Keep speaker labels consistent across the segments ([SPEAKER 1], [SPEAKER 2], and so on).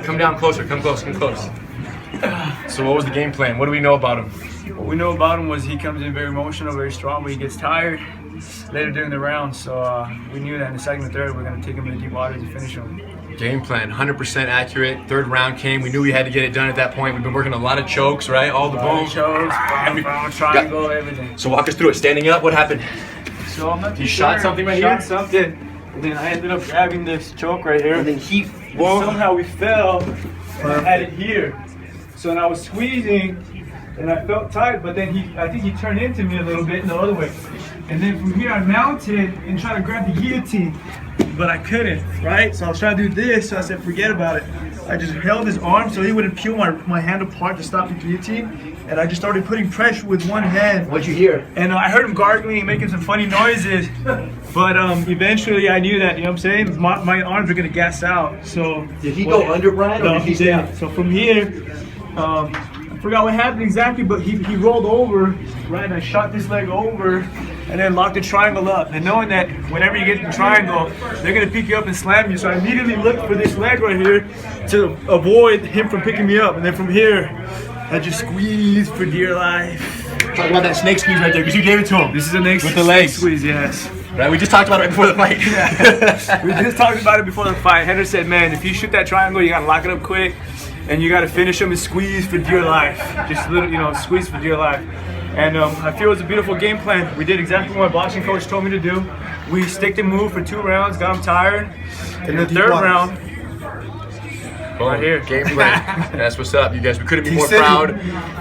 [SPEAKER 1] Come down closer, come close, come close. So what was the game plan? What do we know about him?
[SPEAKER 2] What we know about him was he comes in very emotional, very strong, but he gets tired later during the round. So we knew that in the second and third, we're going to take him in the deep waters and finish him.
[SPEAKER 1] Game plan, 100% accurate. Third round came. We knew we had to get it done at that point. We've been working a lot of chokes, right? All the boom.
[SPEAKER 2] Chokes, triangle, everything.
[SPEAKER 1] So walk us through it. Standing up, what happened?
[SPEAKER 2] So I'm not too
[SPEAKER 1] He shot something right here?
[SPEAKER 2] Shot something. And then I ended up grabbing this choke right here.
[SPEAKER 1] And then he...
[SPEAKER 2] Somehow we fell and I had it here. So when I was squeezing and I felt tight, but then I think he turned into me a little bit the other way. And then from here I mounted and tried to grab the guillotine, but I couldn't, right? So I was trying to do this, so I said forget about it. I just held his arm so he wouldn't peel my hand apart to stop the guillotine. And I just started putting pressure with one hand.
[SPEAKER 1] What'd you hear?
[SPEAKER 2] And I heard him gargling and making some funny noises. But eventually I knew that, you know what I'm saying? My arms were gonna gas out. So
[SPEAKER 1] did he go under Brian or
[SPEAKER 2] no,
[SPEAKER 1] did he stay down?
[SPEAKER 2] So from here, I forgot what happened exactly, but he rolled over, right? And I shot this leg over and then locked the triangle up. And knowing that whenever you get in the triangle, they're gonna pick you up and slam you. So I immediately looked for this leg right here to avoid him from picking me up. And then from here, I just squeezed for dear life.
[SPEAKER 1] Talk about that snake squeeze right there, because you gave it to him.
[SPEAKER 2] This is a next
[SPEAKER 1] with the legs.
[SPEAKER 2] Squeeze, yes.
[SPEAKER 1] Right, we just talked about it right before the fight.
[SPEAKER 2] Yeah. We just talked about it before the fight. Henry said, man, if you shoot that triangle, you gotta lock it up quick, and you gotta finish him and squeeze for dear life. Just little, squeeze for dear life. And I feel it was a beautiful game plan. We did exactly what my boxing coach told me to do. We stick and move for 2 rounds, got him tired. In the third round, right here.
[SPEAKER 1] Game plan. That's what's up, you guys. We couldn't be more proud.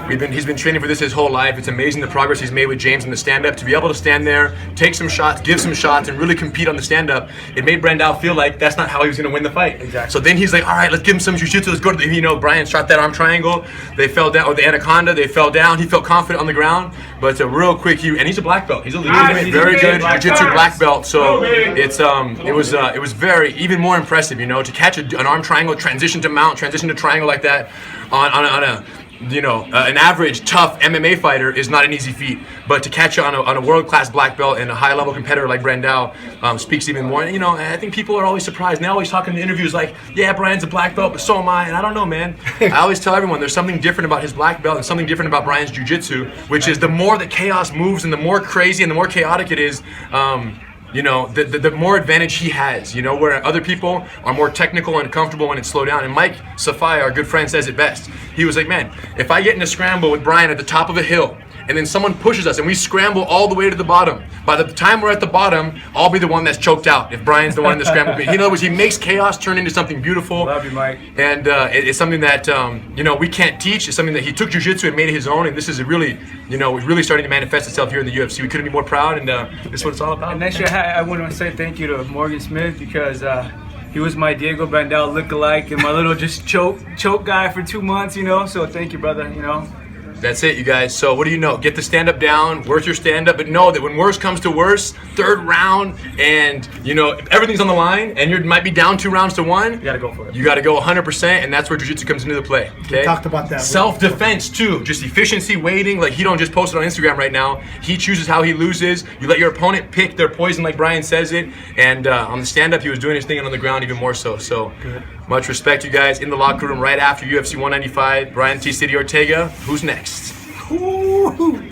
[SPEAKER 1] He's been training for this his whole life. It's amazing the progress he's made with James in the stand-up. To be able to stand there, take some shots, give some shots, and really compete on the stand-up, it made Brandao feel like that's not how he was going to win the fight.
[SPEAKER 2] Exactly.
[SPEAKER 1] So then he's like, all right, let's give him some jiu-jitsu. Let's go to the, Brian shot that arm triangle. They fell down, or the Anaconda, they fell down. He felt confident on the ground, but real quick, and he's a black belt. He's a very good jiu-jitsu black belt. So it was very, even more impressive, to catch an arm triangle, transition to mount, transition to triangle like that on a an average tough MMA fighter is not an easy feat, but to catch it on a world-class black belt and a high-level competitor like Brandao speaks even more. And, I think people are always surprised. And they always talk in the interviews like, yeah, Brian's a black belt, but so am I. And I don't know, man. I always tell everyone there's something different about his black belt and something different about Brian's jiu-jitsu, which is the more the chaos moves and the more crazy and the more chaotic it is, the more advantage he has, where other people are more technical and comfortable when it's slowed down. And Mike Safai, our good friend, says it best. He was like, man, if I get in a scramble with Brian at the top of a hill, and then someone pushes us and we scramble all the way to the bottom, by the time we're at the bottom, I'll be the one that's choked out if Brian's the one in the scramble. In other words, he makes chaos turn into something beautiful.
[SPEAKER 2] Love you, Mike.
[SPEAKER 1] And it's something that, we can't teach. It's something that he took jiu-jitsu and made it his own, and this is really, really starting to manifest itself here in the UFC. We couldn't be more proud, and this is what it's all about.
[SPEAKER 2] And next year, I want to say thank you to Morgan Smith, because he was my Diego Brandao lookalike and my little just choke guy for 2 months, so thank you, brother,
[SPEAKER 1] That's it, you guys. So what do you know? Get the stand-up down, work your stand-up, but know that when worse comes to worse, third round, and everything's on the line, and you might be down 2 rounds to 1.
[SPEAKER 2] You gotta go for it.
[SPEAKER 1] You gotta go 100%, and that's where jiu-jitsu comes into the play. Okay?
[SPEAKER 3] We talked about that.
[SPEAKER 1] Self-defense too, just efficiency, waiting. Like he don't just post it on Instagram right now. He chooses how he loses. You let your opponent pick their poison, like Brian says it. And on the stand-up, he was doing his thing, and on the ground even more so. So
[SPEAKER 2] good.
[SPEAKER 1] Much respect, you guys. In the locker room right after UFC 195, Brian T. City Ortega. Who's next?
[SPEAKER 3] Ooh.